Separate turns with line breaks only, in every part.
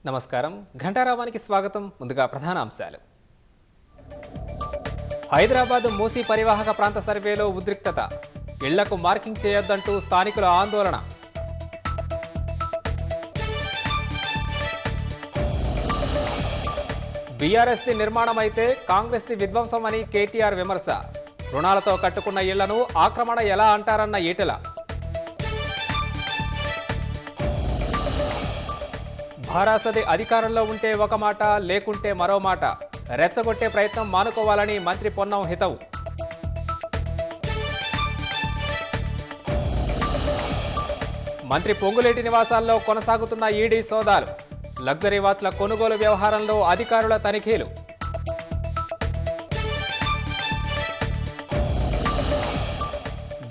నమస్కారం ఘంటారావానికి స్వాగతం. ముందుగా ప్రధాన అంశాలు. హైదరాబాద్ మూసీ పరివాహక ప్రాంత సర్వేలో ఉద్రిక్తత. ఇళ్లకు మార్కింగ్ చేయొద్దంటూ స్థానికుల ఆందోళన. బీఆర్ఎస్ది నిర్మాణమైతే కాంగ్రెస్ది విధ్వంసం అని కేటీఆర్ విమర్శ. రుణాలతో కట్టుకున్న ఇళ్లను ఆక్రమణ ఎలా అంటారన్న ఈటెల. భారాసది అధికారంలో ఉంటే ఒక మాట, లేకుంటే మరో మాట. రెచ్చగొట్టే ప్రయత్నం మానుకోవాలని మంత్రి పొన్నం హితవు. మంత్రి పొంగులేటి నివాసాల్లో కొనసాగుతున్న ఈడీ సోదాలు. లగ్జరీ వాచ్ల కొనుగోలు వ్యవహారంలో అధికారుల తనిఖీలు.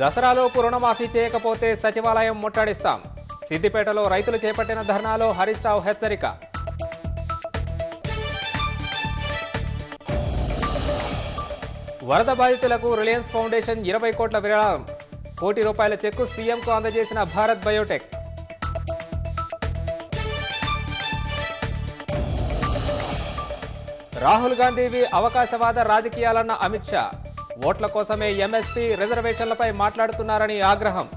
దసరాలోపు రుణమాఫీ చేయకపోతే సచివాలయం ముట్టడిస్తాం. సిద్దిపేటలో రైతులు చేపట్టిన ధర్నాలో హరీష్ రావు హెచ్చరిక. వరద బాధితులకు రిలయన్స్ ఫౌండేషన్ 20 కోట్ల విరాళం. ₹1 కోటి చెక్కు సీఎంకు అందజేసిన భారత్ బయోటెక్. రాహుల్ గాంధీవి అవకాశవాద రాజకీయాలన్న అమిత్ షా. ఓట్ల కోసమే ఎంఎస్పీ రిజర్వేషన్లపై మాట్లాడుతున్నారని ఆగ్రహం.